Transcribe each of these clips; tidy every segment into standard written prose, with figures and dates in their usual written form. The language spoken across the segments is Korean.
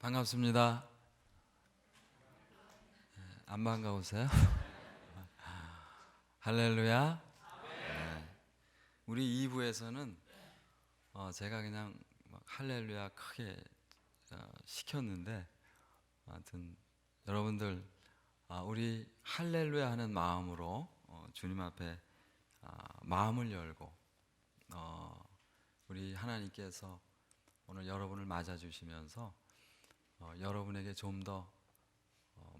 반갑습니다. 안 반가우세요? 할렐루야. 네. 우리 2부에서는 제가 그냥 막 할렐루야 크게 시켰는데, 하여튼 여러분들 우리 할렐루야 하는 마음으로 주님 앞에 마음을 열고 우리 하나님께서 오늘 여러분을 맞아 주시면서 여러분에게 좀 더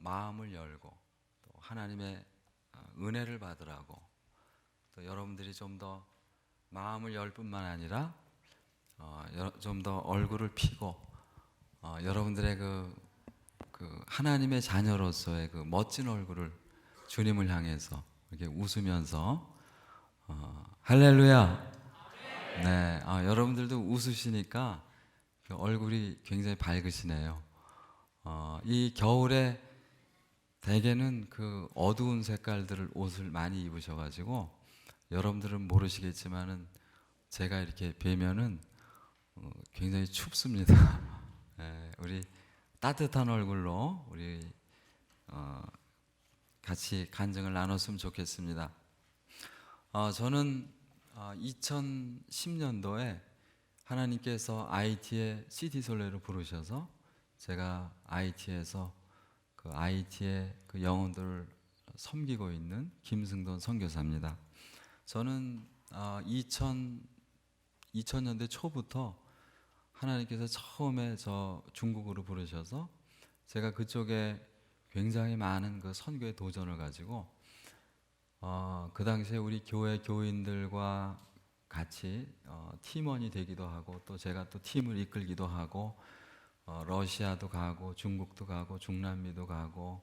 마음을 열고 또 하나님의 은혜를 받으라고, 또 여러분들이 좀 더 마음을 열 뿐만 아니라 좀 더 얼굴을 피고 여러분들의 하나님의 자녀로서의 그 멋진 얼굴을 주님을 향해서 이렇게 웃으면서 할렐루야. 네, 여러분들도 웃으시니까 그 얼굴이 굉장히 밝으시네요. 이 겨울에 대개는 그 어두운 색깔들을 옷을 많이 입으셔가지고 여러분들은 모르시겠지만은 제가 이렇게 뵈면은 굉장히 춥습니다. 네, 우리 따뜻한 얼굴로 우리 같이 간증을 나눴으면 좋겠습니다. 저는 2010년도에 하나님께서 IT에 CD 솔레로 부르셔서 제가 IT에서 그 IT의 그 영혼들을 섬기고 있는 김승돈 선교사입니다. 저는 2000년대 초부터 하나님께서 처음에 저 중국으로 부르셔서 제가 그쪽에 굉장히 많은 그 선교의 도전을 가지고 그 당시에 우리 교회 교인들과 같이 팀원이 되기도 하고, 또 제가 또 팀을 이끌기도 하고, 러시아도 가고 중국도 가고 중남미도 가고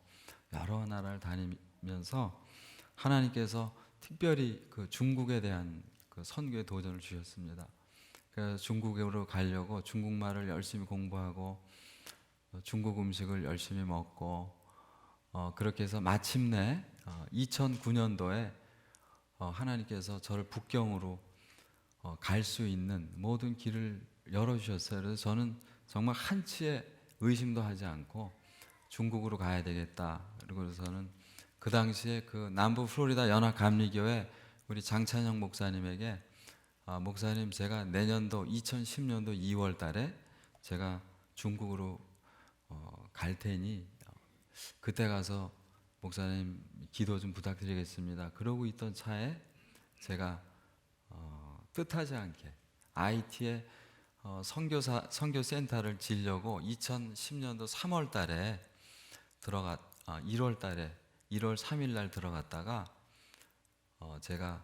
여러 나라를 다니면서 하나님께서 특별히 그 중국에 대한 그 선교의 도전을 주셨습니다. 그래서 중국으로 가려고 중국말을 열심히 공부하고 중국 음식을 열심히 먹고 그렇게 해서 마침내 2009년도에 하나님께서 저를 북경으로 갈 수 있는 모든 길을 열어주셨어요. 그래서 저는 정말 한치의 의심도 하지 않고 중국으로 가야 되겠다. 그리고서는 그 당시에 그 남부 플로리다 연합감리교회 우리 장찬영 목사님에게 목사님, 제가 내년도 2010년도 2월 달에 제가 중국으로 갈 테니 그때 가서 목사님 기도 좀 부탁드리겠습니다. 그러고 있던 차에 제가 뜻하지 않게 IT에 선교센터를 지려고 2010년도 3월 달에 1월 달에 1월 3일 날 들어갔다가 제가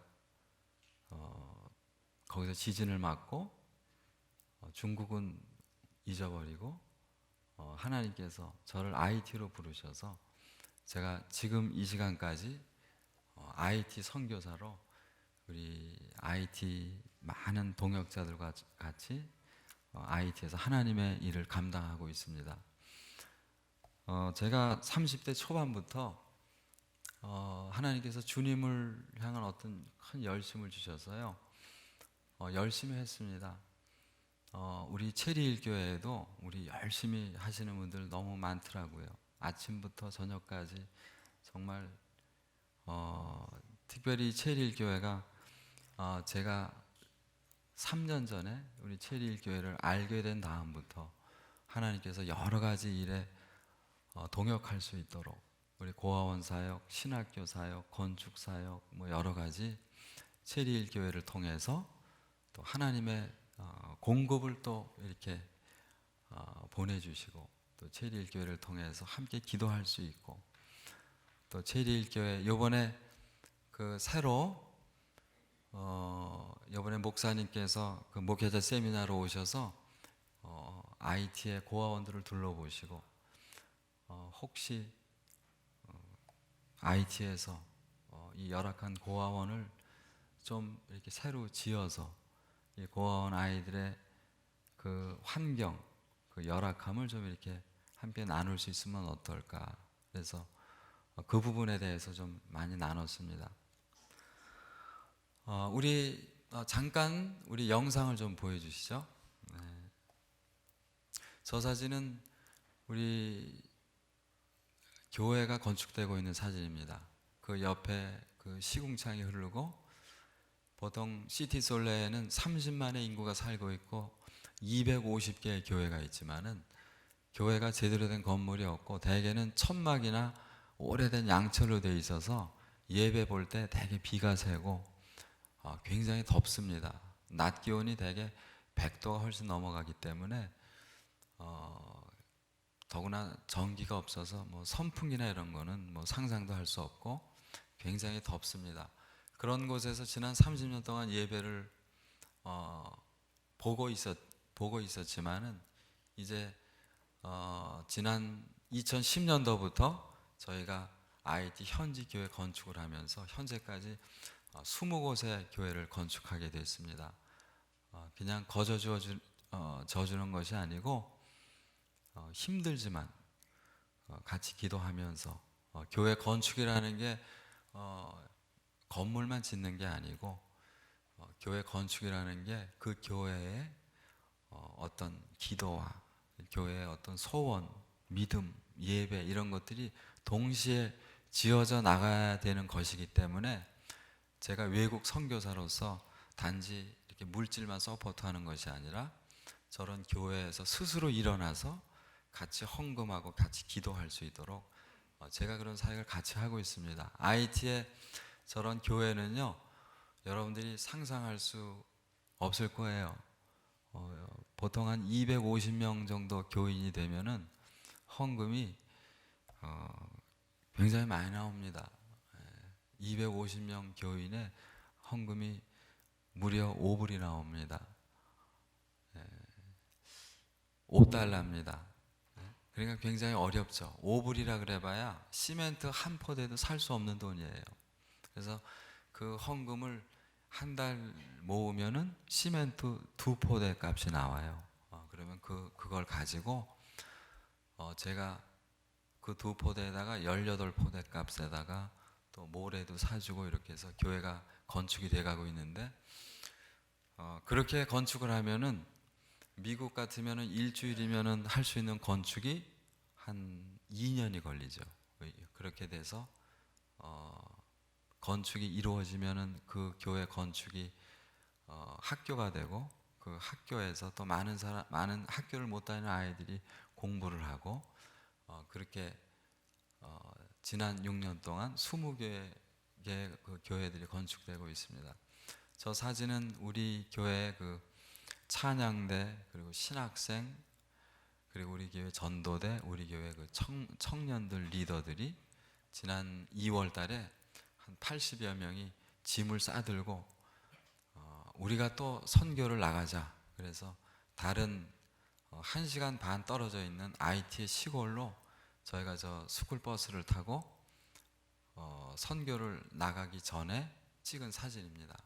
거기서 지진을 맞고 중국은 잊어버리고 하나님께서 저를 IT로 부르셔서 제가 지금 이 시간까지 IT 선교사로 우리 IT 많은 동역자들과 같이 IT에서 하나님의 일을 감당하고 있습니다. 제가 30대 초반부터 하나님께서 주님을 향한 어떤 큰 열심을 주셔서요, 열심히 했습니다. 우리 체리일 교회에도 우리 열심히 하시는 분들 너무 많더라고요. 아침부터 저녁까지 정말 특별히 체리일 교회가 제가 3년 전에 우리 체리일 교회를 알게 된 다음부터 하나님께서 여러 가지 일에 동역할 수 있도록 우리 고아원 사역, 신학교 사역, 건축 사역 뭐 여러 가지 체리일 교회를 통해서 또 하나님의 공급을 또 이렇게 보내주시고, 또 체리일 교회를 통해서 함께 기도할 수 있고, 또 체리일 교회 요번에 그 새로 이번에 목사님께서 그 목회자 세미나로 오셔서 IT의 고아원들을 둘러보시고 혹시 IT에서 이 열악한 고아원을 좀 이렇게 새로 지어서 이 고아원 아이들의 그 환경, 그 열악함을 좀 이렇게 함께 나눌 수 있으면 어떨까. 그래서 그 부분에 대해서 좀 많이 나눴습니다. 우리 잠깐 우리 영상을 좀 보여주시죠. 네. 저 사진은 우리 교회가 건축되고 있는 사진입니다. 그 옆에 그 시궁창이 흐르고, 보통 시티솔레에는 30만의 인구가 살고 있고 250개의 교회가 있지만은 교회가 제대로 된 건물이 없고 대개는 천막이나 오래된 양철로 되어 있어서 예배 볼 때 대개 비가 새고 굉장히 덥습니다. 낮 기온이 대개 100도가 훨씬 넘어가기 때문에 더구나 전기가 없어서 뭐 선풍기나 이런 거는 뭐 상상도 할 수 없고 굉장히 덥습니다. 그런 곳에서 지난 30년 동안 예배를 보고 있었지만은 이제 지난 2010년도부터 저희가 IT 현지 교회 건축을 하면서 현재까지 20곳의 교회를 건축하게 됐습니다. 그냥 거저 져주는 것이 아니고 힘들지만 같이 기도하면서 교회 건축이라는 게 건물만 짓는 게 아니고 교회 건축이라는 게 그 교회의 어떤 기도와 교회의 어떤 소원, 믿음, 예배 이런 것들이 동시에 지어져 나가야 되는 것이기 때문에 제가 외국 선교사로서 단지 이렇게 물질만 서포트하는 것이 아니라 저런 교회에서 스스로 일어나서 같이 헌금하고 같이 기도할 수 있도록 제가 그런 사역을 같이 하고 있습니다. IT의 저런 교회는요, 여러분들이 상상할 수 없을 거예요. 보통 한 250명 정도 교인이 되면은 헌금이 굉장히 많이 나옵니다. 250명 교인의 헌금이 무려 5불이 나옵니다. 5달러입니다. 그러니까 굉장히 어렵죠. 5불이라 그래봐야 시멘트 한 포대도 살 수 없는 돈이에요. 그래서 그 헌금을 한 달 모으면은 시멘트 2포대 값이 나와요. 그러면 그걸 가지고 제가 그 2포대에다가 18포대 값에다가 또 모래도 사주고 이렇게 해서 교회가 건축이 돼가고 있는데, 그렇게 건축을 하면은 미국 같으면은 일주일이면은 할 수 있는 건축이 한 2년이 걸리죠. 그렇게 돼서 건축이 이루어지면은 그 교회 건축이 학교가 되고, 그 학교에서 또 많은 학교를 못 다니는 아이들이 공부를 하고, 그렇게 지난 6년 동안 20개의 그 교회들이 건축되고 있습니다. 저 사진은 우리 교회 그 찬양대, 그리고 신학생, 그리고 우리 교회 전도대, 우리 교회 그 청년들 리더들이 지난 2월 달에 한 80여 명이 짐을 싸들고 우리가 또 선교를 나가자. 그래서 다른 1시간 반 떨어져 있는 IT의 시골로 저희가 저 스쿨버스를 타고 선교를 나가기 전에 찍은 사진입니다.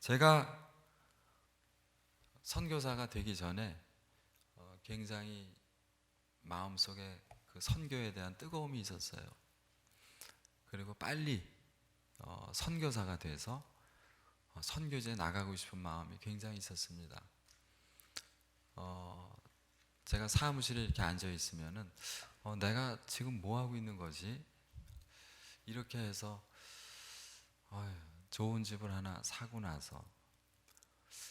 제가 선교사가 되기 전에 굉장히 마음속에 그 선교에 대한 뜨거움이 있었어요. 그리고 빨리 선교사가 돼서 선교지에 나가고 싶은 마음이 굉장히 있었습니다. 제가 사무실에 이렇게 앉아 있으면은 내가 지금 뭐 하고 있는 거지? 이렇게 해서 좋은 집을 하나 사고 나서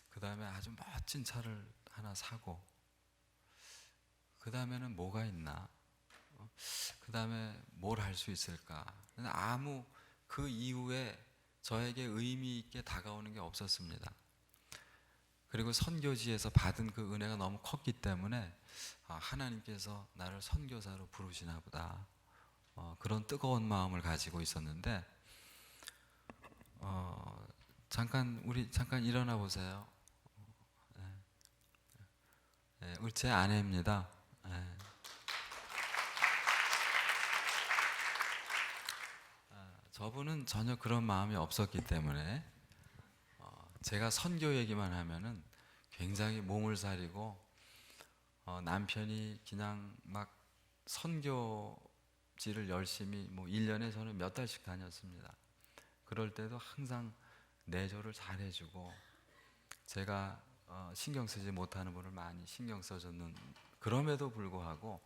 그 다음에 아주 멋진 차를 하나 사고, 그 다음에는 뭐가 있나? 그 다음에 뭘 할 수 있을까? 아무 그 이후에 저에게 의미 있게 다가오는 게 없었습니다. 그리고 선교지에서 받은 그 은혜가 너무 컸기 때문에 하나님께서 나를 선교사로 부르시나 보다, 그런 뜨거운 마음을 가지고 있었는데, 우리 잠깐 일어나 보세요. 우리 제 아내입니다. 저분은 전혀 그런 마음이 없었기 때문에 제가 선교 얘기만 하면은 굉장히 몸을 사리고, 남편이 그냥 막 선교지를 열심히 뭐 1년에 저는 몇 달씩 다녔습니다. 그럴 때도 항상 내조를 잘 해주고, 제가 신경 쓰지 못하는 분을 많이 신경 써줬는, 그럼에도 불구하고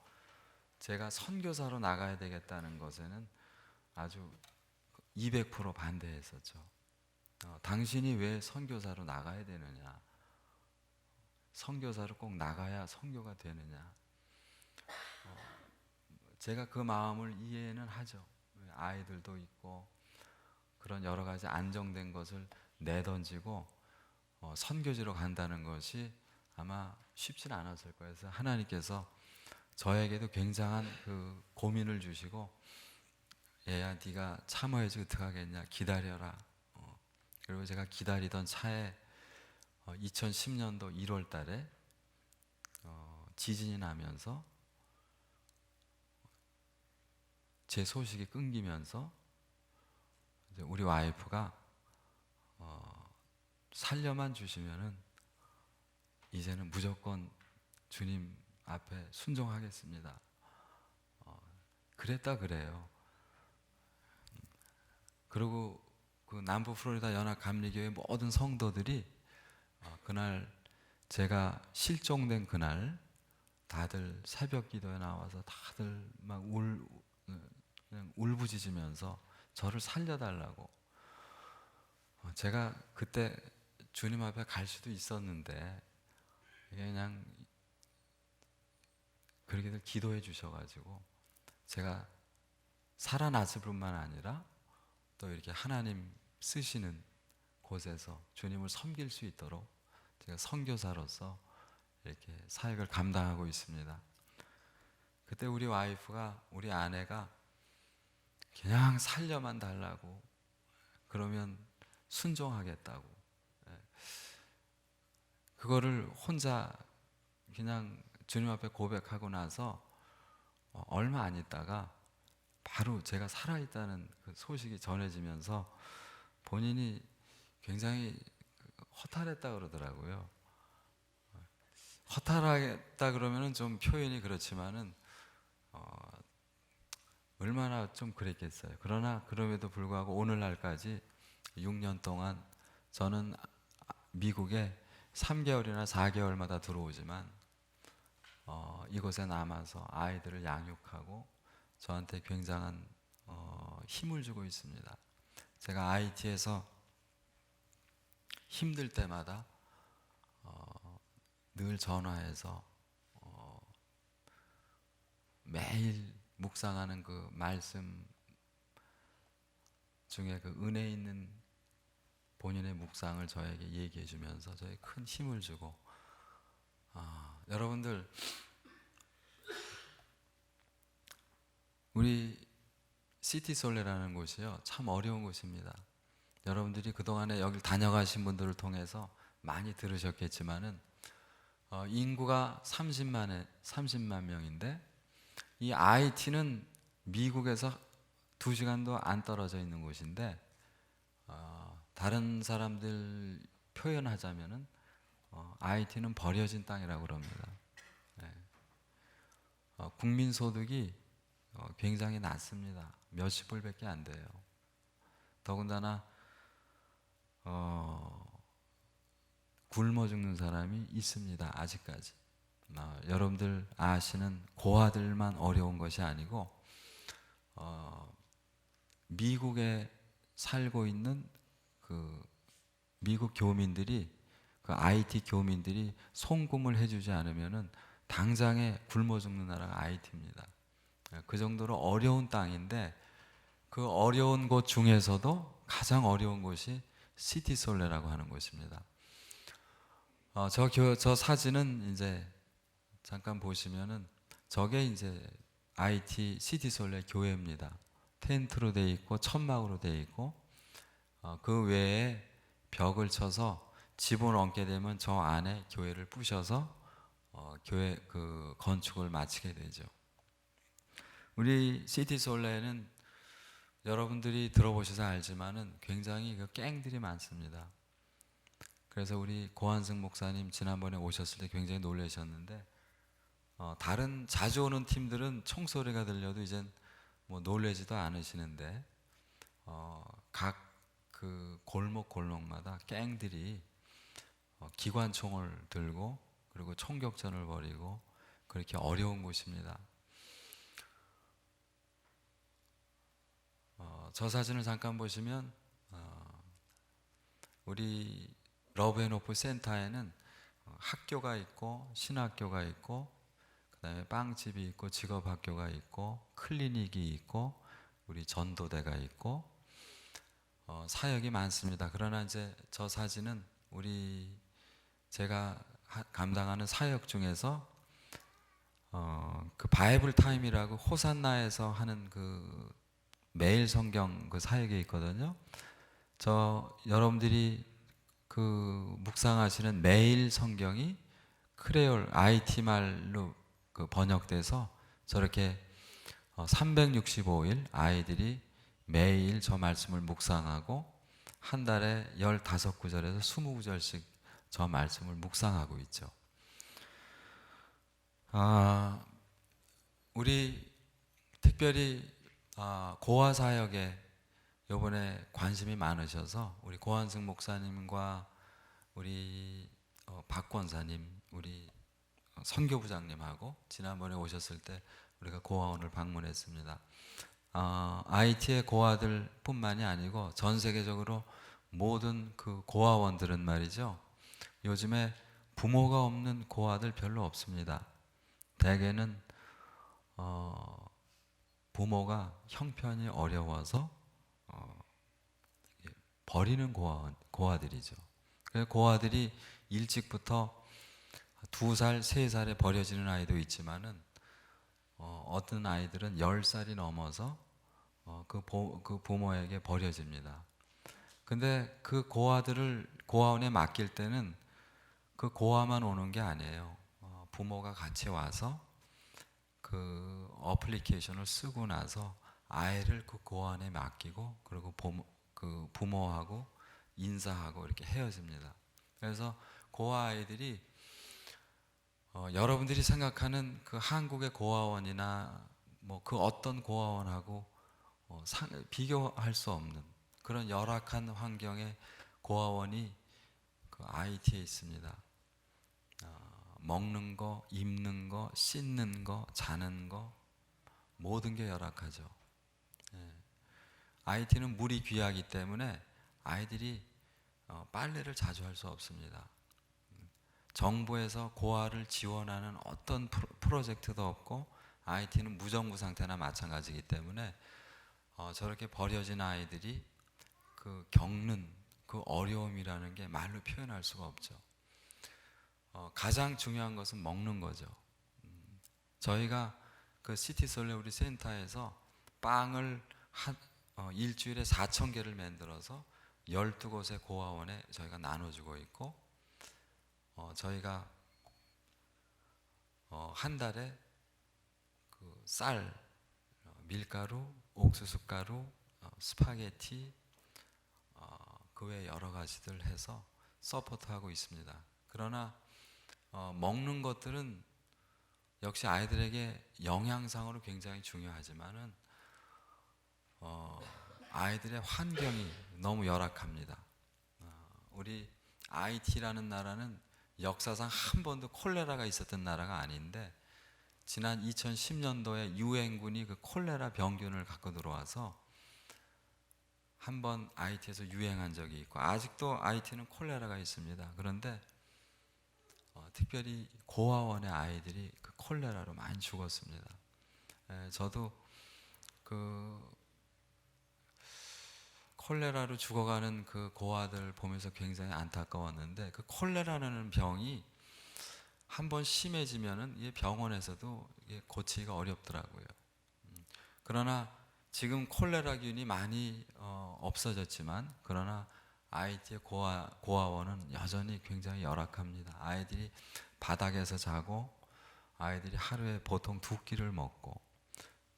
제가 선교사로 나가야 되겠다는 것에는 아주 200% 반대했었죠. 당신이 왜 선교사로 나가야 되느냐? 선교사로 꼭 나가야 선교가 되느냐? 제가 그 마음을 이해는 하죠. 아이들도 있고 그런 여러 가지 안정된 것을 내던지고 선교지로 간다는 것이 아마 쉽진 않았을 거예요. 그래서 하나님께서 저에게도 굉장한 그 고민을 주시고, 얘야 네가 참아야지 어떡하겠냐, 기다려라. 그리고 제가 기다리던 차에 2010년도 1월 달에 지진이 나면서 제 소식이 끊기면서 이제 우리 와이프가 살려만 주시면은 이제는 무조건 주님 앞에 순종하겠습니다. 그랬다 그래요. 그리고 그 남부 플로리다 연합 감리교회 모든 성도들이 그날 제가 실종된 그날 다들 새벽 기도에 나와서 다들 막 그냥 울부짖으면서 저를 살려달라고. 제가 그때 주님 앞에 갈 수도 있었는데 그냥 그렇게들 기도해 주셔가지고 제가 살아났을 뿐만 아니라 또 이렇게 하나님 쓰시는 곳에서 주님을 섬길 수 있도록 제가 선교사로서 이렇게 사역을 감당하고 있습니다. 그때 우리 와이프가, 우리 아내가 그냥 살려만 달라고, 그러면 순종하겠다고, 그거를 혼자 그냥 주님 앞에 고백하고 나서 얼마 안 있다가 바로 제가 살아있다는 그 소식이 전해지면서 본인이 굉장히 허탈했다 그러더라고요. 허탈하겠다 그러면은 좀 표현이 그렇지만은 얼마나 좀 그랬겠어요. 그러나 그럼에도 불구하고 오늘날까지 6년 동안 저는 미국에 3개월이나 4개월마다 들어오지만 이곳에 남아서 아이들을 양육하고 저한테 굉장한 힘을 주고 있습니다. 제가 IT에서 힘들 때마다 늘 전화해서 매일 묵상하는 그 말씀 중에 그 은혜 있는 본인의 묵상을 저에게 얘기해 주면서 저에게 큰 힘을 주고, 여러분들 우리 시티솔레라는 곳이요 참 어려운 곳입니다. 여러분들이 그동안에 여기 다녀가신 분들을 통해서 많이 들으셨겠지만은 인구가 30만 명인데 이 IT는 미국에서 2시간도 안 떨어져 있는 곳인데 다른 사람들 표현하자면은 IT는 버려진 땅이라고 그럽니다. 네. 국민 소득이 굉장히 낮습니다. 몇십 불밖에 안 돼요. 더군다나 굶어 죽는 사람이 있습니다. 아직까지. 여러분들 아시는 고아들만 어려운 것이 아니고 미국에 살고 있는 그 미국 교민들이, 그 IT 교민들이 송금을 해주지 않으면은 당장에 굶어 죽는 나라가 IT입니다. 그 정도로 어려운 땅인데 그 어려운 곳 중에서도 가장 어려운 곳이 시티솔레라고 하는 곳입니다. 저 사진은 이제 잠깐 보시면은 저게 이제 IT 시티솔레 교회입니다. 텐트로 돼 있고 천막으로 돼 있고 그 외에 벽을 쳐서 지붕을 얹게 되면 저 안에 교회를 부셔서 교회 그 건축을 마치게 되죠. 우리 시티솔레는 여러분들이 들어보셔서 알지만은 굉장히 그 갱들이 많습니다. 그래서 우리 고한승 목사님 지난번에 오셨을 때 굉장히 놀라셨는데 다른 자주 오는 팀들은 총소리가 들려도 이젠 뭐 놀라지도 않으시는데 각 그 골목골목마다 갱들이 기관총을 들고 그리고 총격전을 벌이고 그렇게 어려운 곳입니다. 저 사진을 잠깐 보시면 우리 러브앤호프 센터에는 학교가 있고 신학교가 있고 그다음에 빵집이 있고 직업학교가 있고 클리닉이 있고 우리 전도대가 있고 사역이 많습니다. 그러나 이제 저 사진은 제가 감당하는 사역 중에서 그 바이블 타임이라고 호산나에서 하는 그 매일 성경 그 사역에 있거든요. 여러분들이 그 묵상하시는 매일 성경이 크레올 IT 말로 그 번역돼서 저렇게 365일 아이들이 매일 저 말씀을 묵상하고 한 달에 15구절에서 20구절씩 저 말씀을 묵상하고 있죠. 우리 특별히 고아 사역에 이번에 관심이 많으셔서 우리 고한승 목사님과 우리 박 권사님, 우리 선교부장님하고 지난번에 오셨을 때 우리가 고아원을 방문했습니다. IT의 고아들 뿐만이 아니고 전 세계적으로 모든 그 고아원들은 말이죠, 요즘에 부모가 없는 고아들 별로 없습니다. 대개는 부모가 형편이 어려워서 버리는 고아들이죠. 그래서 고아들이 일찍부터 2살, 3살에 버려지는 아이도 있지만은 어떤 아이들은 10살이 넘어서 그 부모에게 버려집니다. 근데 그 고아들을 고아원에 맡길 때는 그 고아만 오는 게 아니에요. 부모가 같이 와서 그 어플리케이션을 쓰고 나서 아이를 그 고아원에 맡기고 그리고 그 부모하고 인사하고 이렇게 헤어집니다. 그래서 고아 아이들이 여러분들이 생각하는 그 한국의 고아원이나 뭐 그 어떤 고아원하고 비교할 수 없는 그런 열악한 환경의 고아원이 그 IT에 있습니다. 먹는 거, 입는 거, 씻는 거, 자는 거 모든 게 열악하죠. IT는 물이 귀하기 때문에 아이들이 빨래를 자주 할 수 없습니다. 정부에서 고아를 지원하는 어떤 프로젝트도 없고 IT는 무정부 상태나 마찬가지이기 때문에 저렇게 버려진 아이들이 겪는 그 어려움이라는 게 말로 표현할 수가 없죠. 가장 중요한 것은 먹는 거죠. 저희가 그 시티솔레 우리 센터에서 빵을 일주일에 4,000개를 만들어서 12곳의 고아원에 저희가 나눠주고 있고 저희가 한 달에 그 쌀, 밀가루, 옥수수가루, 스파게티 그 외 여러 가지들 해서 서포트하고 있습니다. 그러나 먹는 것들은 역시 아이들에게 영양상으로 굉장히 중요하지만은 아이들의 환경이 너무 열악합니다. 우리 IT라는 나라는 역사상 한 번도 콜레라가 있었던 나라가 아닌데 지난 2010년도에 유엔군이 그 콜레라 병균을 갖고 들어와서 한 번 IT에서 유행한 적이 있고 아직도 IT는 콜레라가 있습니다. 그런데 특별히 고아원의 아이들이 그 콜레라로 많이 죽었습니다. 저도 그 콜레라로 죽어가는 그 고아들 보면서 굉장히 안타까웠는데 그 콜레라라는 병이 한번 심해지면은 이 병원에서도 고치기가 어렵더라고요. 그러나 지금 콜레라균이 많이 없어졌지만 그러나 IT의 고아원은 여전히 굉장히 열악합니다. 아이들이 바닥에서 자고 아이들이 하루에 보통 2끼를 먹고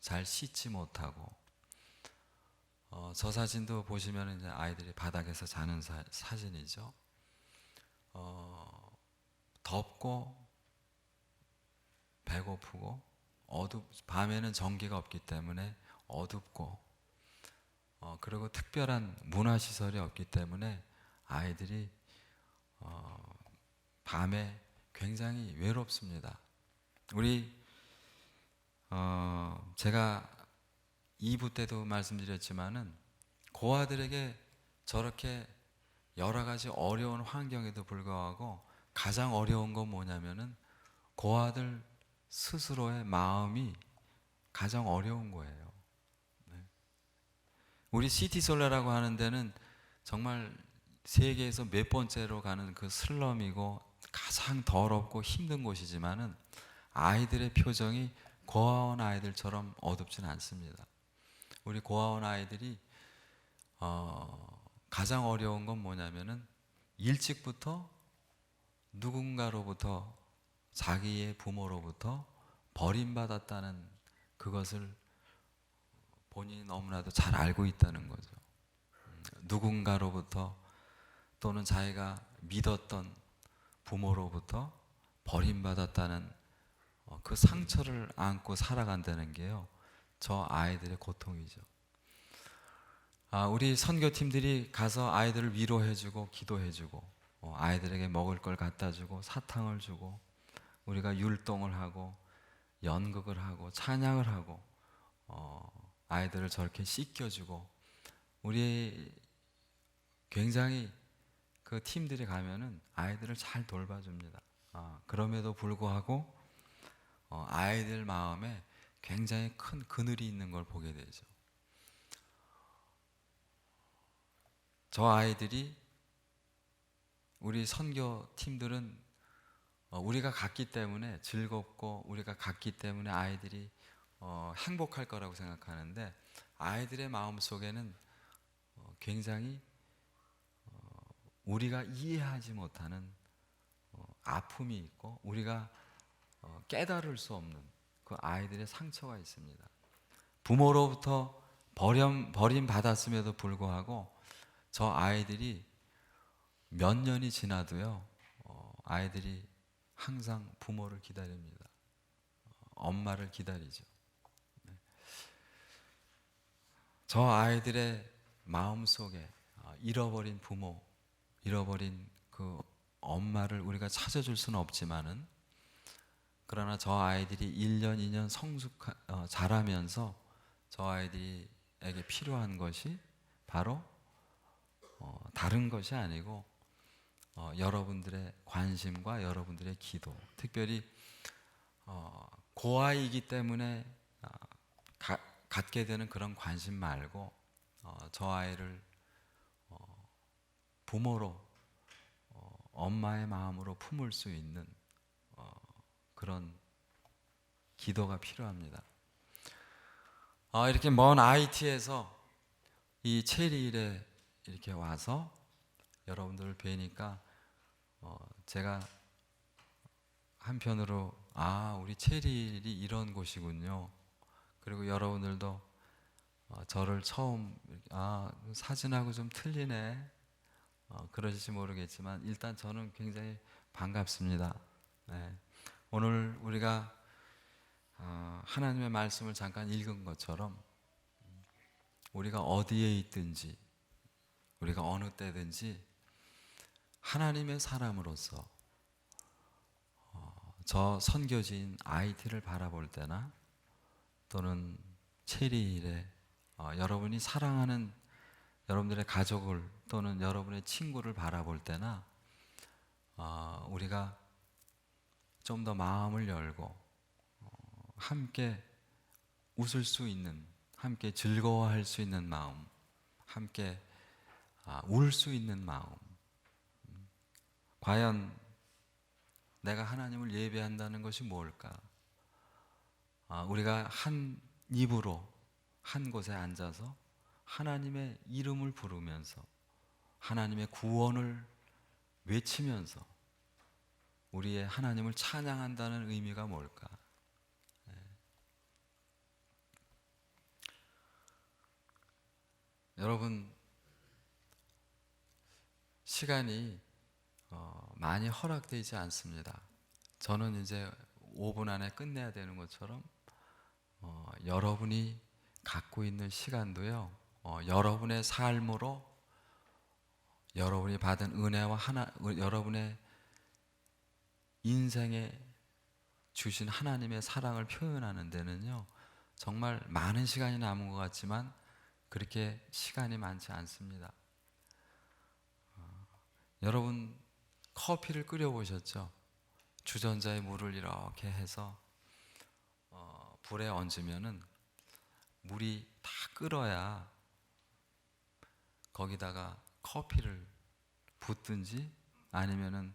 잘 씻지 못하고 저 사진도 보시면 이제 아이들이 바닥에서 자는 사진이죠. 덥고 배고프고 밤에는 전기가 없기 때문에 어둡고 그리고 특별한 문화시설이 없기 때문에 아이들이 밤에 굉장히 외롭습니다. 우리 제가 2부 때도 말씀드렸지만은 고아들에게 저렇게 여러 가지 어려운 환경에도 불구하고 가장 어려운 건 뭐냐면은 고아들 스스로의 마음이 가장 어려운 거예요. 네. 우리 시티솔레라고 하는 데는 정말 세계에서 몇 번째로 가는 그 슬럼이고 가장 더럽고 힘든 곳이지만은 아이들의 표정이 고아원 아이들처럼 어둡진 않습니다. 우리 고아원 아이들이 가장 어려운 건 뭐냐면은 일찍부터 누군가로부터 자기의 부모로부터 버림받았다는 그것을 본인이 너무나도 잘 알고 있다는 거죠. 누군가로부터 또는 자기가 믿었던 부모로부터 버림받았다는 그 상처를 안고 살아간다는 게요, 저 아이들의 고통이죠. 우리 선교팀들이 가서 아이들을 위로해주고 기도해주고 아이들에게 먹을 걸 갖다 주고 사탕을 주고 우리가 율동을 하고 연극을 하고 찬양을 하고 아이들을 저렇게 씻겨주고 우리 굉장히 그 팀들이 가면은 아이들을 잘 돌봐줍니다. 그럼에도 불구하고 아이들 마음에 굉장히 큰 그늘이 있는 걸 보게 되죠. 저 아이들이 우리 선교 팀들은 우리가 갔기 때문에 즐겁고 우리가 갔기 때문에 아이들이 행복할 거라고 생각하는데 아이들의 마음 속에는 굉장히 우리가 이해하지 못하는 아픔이 있고 우리가 깨달을 수 없는 그 아이들의 상처가 있습니다. 부모로부터 버림받았음에도 불구하고 저 아이들이 몇 년이 지나도요, 아이들이 항상 부모를 기다립니다. 엄마를 기다리죠. 저 아이들의 마음 속에 잃어버린 부모, 잃어버린 그 엄마를 우리가 찾아줄 수는 없지만은 그러나 저 아이들이 1년, 2년 자라면서 저 아이들에게 필요한 것이 바로 다른 것이 아니고 여러분들의 관심과 여러분들의 기도, 특별히 고아이기 때문에 갖게 되는 그런 관심 말고 저 아이를 부모로 엄마의 마음으로 품을 수 있는 그런 기도가 필요합니다. 이렇게 먼 IT에서 이 체리일에 이렇게 와서 여러분들을 뵈니까 제가 한편으로 우리 체리일이 이런 곳이군요. 그리고 여러분들도 저를 처음 사진하고 좀 틀리네 그러실지 모르겠지만 일단 저는 굉장히 반갑습니다. 네. 오늘 우리가 하나님의 말씀을 잠깐 읽은 것처럼 우리가 어디에 있든지 우리가 어느 때든지 하나님의 사람으로서 저 선교지인 IT를 바라볼 때나 또는 체리일에 여러분이 사랑하는 여러분들의 가족을 또는 여러분의 친구를 바라볼 때나 우리가 좀 더 마음을 열고 함께 웃을 수 있는, 함께 즐거워할 수 있는 마음, 함께 울 수 있는 마음. 과연 내가 하나님을 예배한다는 것이 뭘까? 우리가 한 입으로 한 곳에 앉아서 하나님의 이름을 부르면서 하나님의 구원을 외치면서 우리의 하나님을 찬양한다는 의미가 뭘까? 여러분, 시간이 많이 허락되지 않습니다. 저는 이제 5분 안에 끝내야 되는 것처럼 여러분이 갖고 있는 시간도요, 여러분의 삶으로 여러분이 받은 은혜와 여러분의 인생에 주신 하나님의 사랑을 표현하는 데는요, 정말 많은 시간이 남은 것 같지만 그렇게 시간이 많지 않습니다. 여러분, 커피를 끓여 보셨죠? 주전자에 물을 이렇게 해서 불에 얹으면은 물이 다 끓어야 거기다가 커피를 붓든지 아니면은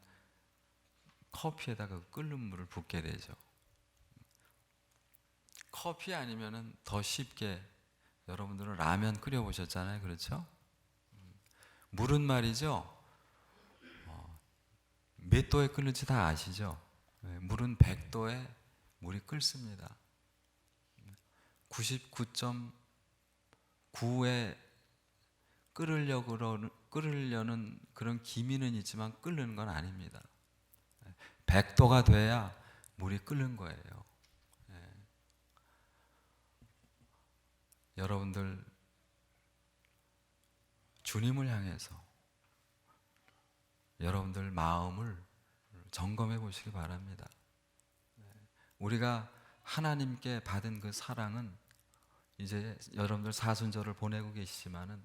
커피에다가 끓는 물을 붓게 되죠. 커피 아니면은 더 쉽게, 여러분들은 라면 끓여 보셨잖아요, 그렇죠? 물은 말이죠, 몇 도에 끓는지 다 아시죠? 물은 100도에 물이 끓습니다. 99.9에 끓으려는 그런 기미는 있지만 끓는 건 아닙니다. 100도가 돼야 물이 끓는 거예요. 여러분들, 주님을 향해서 여러분들 마음을 점검해 보시기 바랍니다. 우리가 하나님께 받은 그 사랑은, 이제 여러분들 사순절을 보내고 계시지만은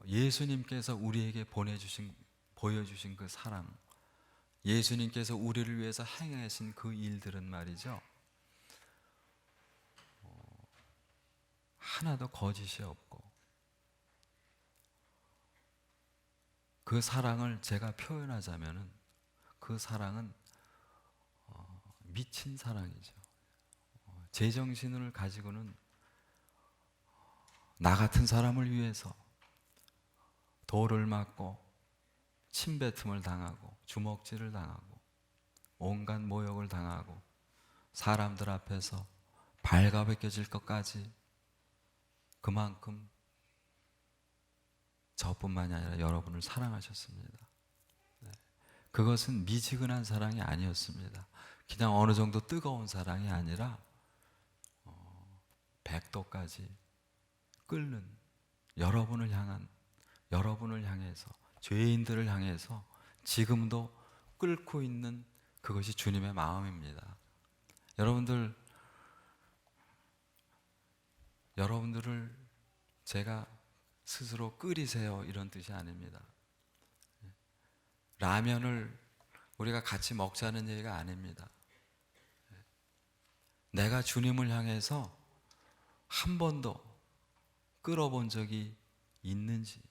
예수님께서 우리에게 보여주신 그 사랑, 예수님께서 우리를 위해서 행하신 그 일들은 말이죠, 하나도 거짓이 없고, 그 사랑을 제가 표현하자면은 그 사랑은 미친 사랑이죠. 제정신을 가지고는 나 같은 사람을 위해서 돌을 맞고 침뱉음을 당하고 주먹질을 당하고 온갖 모욕을 당하고 사람들 앞에서 발가벗겨질 것까지 그만큼 저뿐만이 아니라 여러분을 사랑하셨습니다. 그것은 미지근한 사랑이 아니었습니다. 그냥 어느 정도 뜨거운 사랑이 아니라 100도까지 끓는, 여러분을 향해서, 죄인들을 향해서 지금도 끓고 있는, 그것이 주님의 마음입니다. 여러분들을 제가 스스로 끓이세요 이런 뜻이 아닙니다. 라면을 우리가 같이 먹자는 얘기가 아닙니다. 내가 주님을 향해서 한 번도 끓어본 적이 있는지,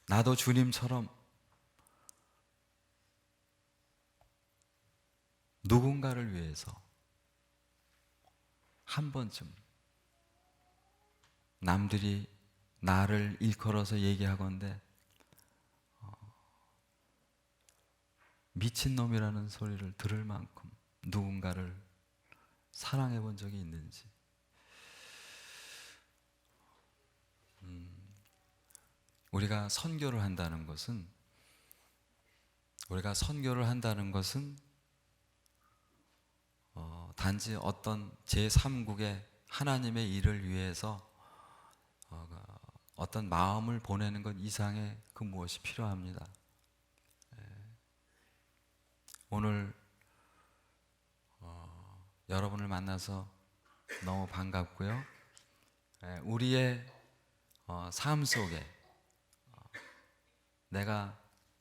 나도 주님처럼 누군가를 위해서 한 번쯤, 남들이 나를 일컬어서 얘기하건대 미친놈이라는 소리를 들을 만큼 누군가를 사랑해 본 적이 있는지. 우리가 선교를 한다는 것은 단지 어떤 제3국의 하나님의 일을 위해서 어떤 마음을 보내는 것 이상의 그 무엇이 필요합니다. 오늘 여러분을 만나서 너무 반갑고요. 우리의 삶 속에 내가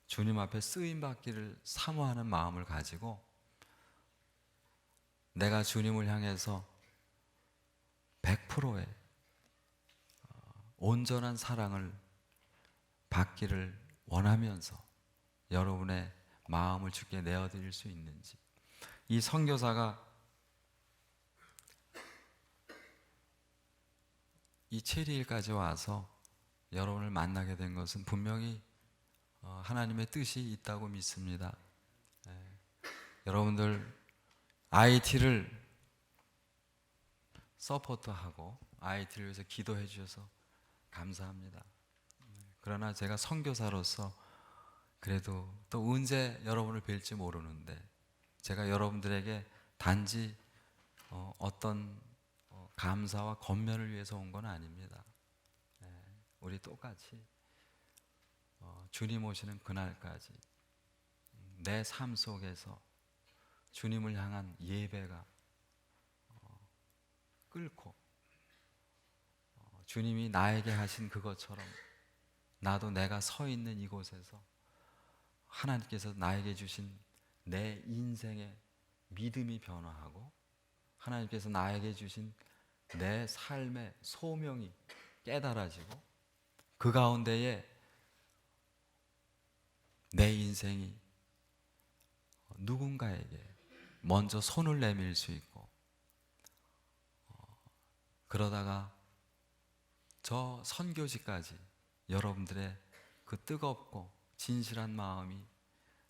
주님 앞에 쓰임받기를 사모하는 마음을 가지고 내가 주님을 향해서 100%의 온전한 사랑을 받기를 원하면서 여러분의 마음을 주께 내어드릴 수 있는지. 이 선교사가 이 체리힐까지 와서 여러분을 만나게 된 것은 분명히 하나님의 뜻이 있다고 믿습니다. 여러분들 IT를 서포트하고 IT를 위해서 기도해 주셔서 감사합니다. 그러나 제가 선교사로서 그래도 또 언제 여러분을 뵐지 모르는데 제가 여러분들에게 단지 어떤 감사와 권면을 위해서 온 건 아닙니다. 우리 똑같이 주님 오시는 그날까지 내 삶 속에서 주님을 향한 예배가 끓고 주님이 나에게 하신 그것처럼 나도 내가 서 있는 이곳에서 하나님께서 나에게 주신 내 인생의 믿음이 변화하고 하나님께서 나에게 주신 내 삶의 소명이 깨달아지고 그 가운데에 내 인생이 누군가에게 먼저 손을 내밀 수 있고 그러다가 저 선교지까지 여러분들의 그 뜨겁고 진실한 마음이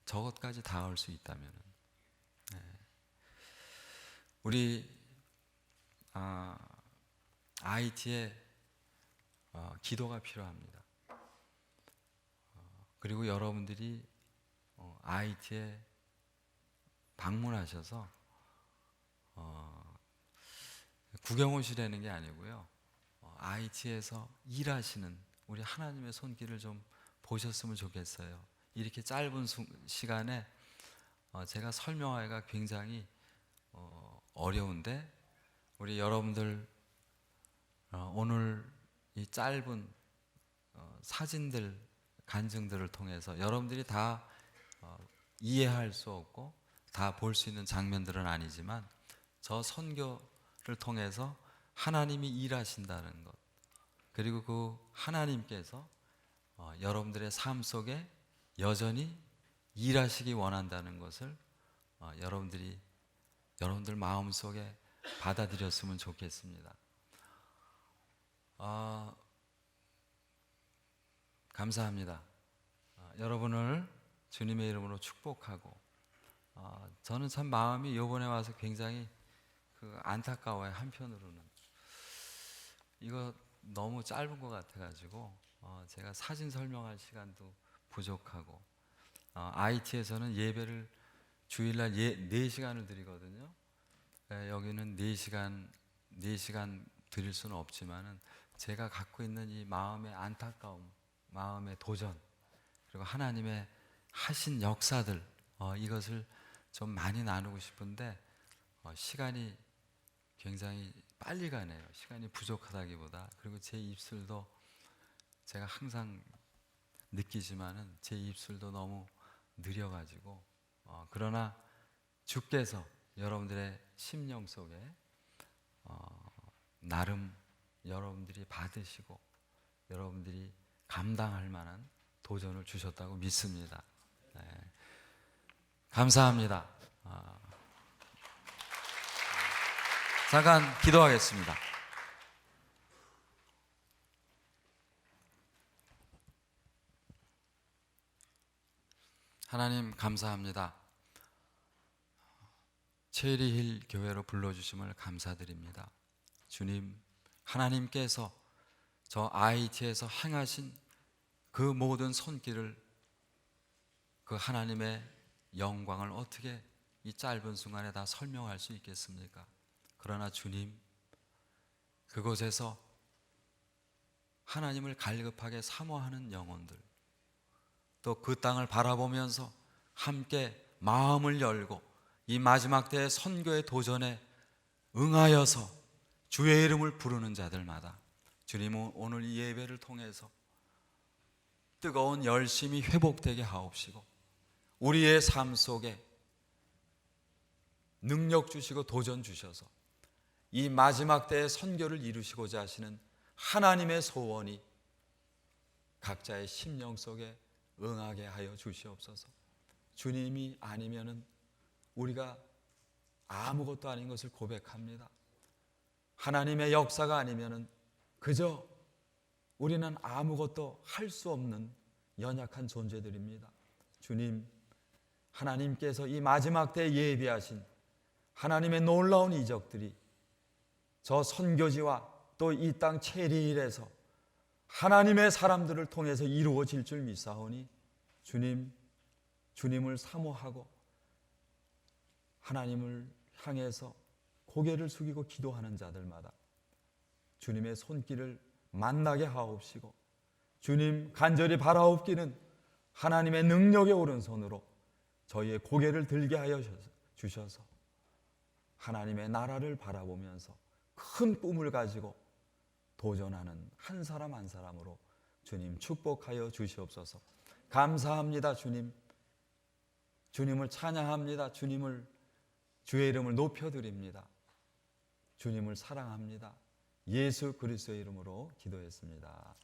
저것까지 닿을 수 있다면 우리 IT에 기도가 필요합니다. 그리고 여러분들이 IT에 방문하셔서 구경 오시라는 게 아니고요. IT에서 일하시는 우리 하나님의 손길을 좀 보셨으면 좋겠어요. 이렇게 짧은 시간에 제가 설명하기가 굉장히 어려운데 우리 여러분들 오늘 이 짧은 사진들 간증들을 통해서 여러분들이 다 이해할 수 없고 다 볼 수 있는 장면들은 아니지만 저 선교를 통해서 하나님이 일하신다는 것 그리고 그 하나님께서 여러분들의 삶 속에 여전히 일하시기 원한다는 것을 여러분들 마음속에 받아들였으면 좋겠습니다. 감사합니다. 여러분을 주님의 이름으로 축복하고 저는 참 마음이 이번에 와서 굉장히 안타까워요. 한편으로는 이거 너무 짧은 것 같아가지고 제가 사진 설명할 시간도 부족하고 IT에서는 예배를 주일날 4시간을 드리거든요. 여기는 4시간 드릴 수는 없지만은 제가 갖고 있는 이 마음의 안타까움, 마음의 도전, 그리고 하나님의 하신 역사들 이것을 좀 많이 나누고 싶은데 시간이 굉장히 빨리 가네요. 시간이 부족하다기보다 그리고 제 입술도 제가 항상 느끼지만은 제 입술도 너무 느려가지고 그러나 주께서 여러분들의 심령 속에 나름 여러분들이 받으시고 여러분들이 감당할 만한 도전을 주셨다고 믿습니다. 네. 감사합니다. 잠깐 기도하겠습니다. 하나님 감사합니다. 체리힐 교회로 불러주심을 감사드립니다. 주님, 하나님께서 저 IT에서 행하신 그 모든 손길을 그 하나님의 영광을 어떻게 이 짧은 순간에 다 설명할 수 있겠습니까? 그러나 주님, 그곳에서 하나님을 갈급하게 사모하는 영혼들, 또 그 땅을 바라보면서 함께 마음을 열고 이 마지막 때의 선교의 도전에 응하여서 주의 이름을 부르는 자들마다 주님 오늘 이 예배를 통해서 뜨거운 열심이 회복되게 하옵시고 우리의 삶 속에 능력 주시고 도전 주셔서 이 마지막 때의 선교를 이루시고자 하시는 하나님의 소원이 각자의 심령 속에 응하게 하여 주시옵소서. 주님이 아니면은 우리가 아무것도 아닌 것을 고백합니다. 하나님의 역사가 아니면은 그저 우리는 아무것도 할 수 없는 연약한 존재들입니다. 주님, 하나님께서 이 마지막 때에 예비하신 하나님의 놀라운 이적들이 저 선교지와 또 이 땅 체리힐에서 하나님의 사람들을 통해서 이루어질 줄 믿사오니 주님을 사모하고 하나님을 향해서 고개를 숙이고 기도하는 자들마다 주님의 손길을 만나게 하옵시고 주님 간절히 바라옵기는 하나님의 능력의 오른손으로 저희의 고개를 들게 하여 주셔서 하나님의 나라를 바라보면서 큰 꿈을 가지고 도전하는 한 사람 한 사람으로 주님 축복하여 주시옵소서. 감사합니다. 주님, 주님을 찬양합니다. 주의 이름을 높여드립니다. 주님을 사랑합니다. 예수 그리스도의 이름으로 기도했습니다.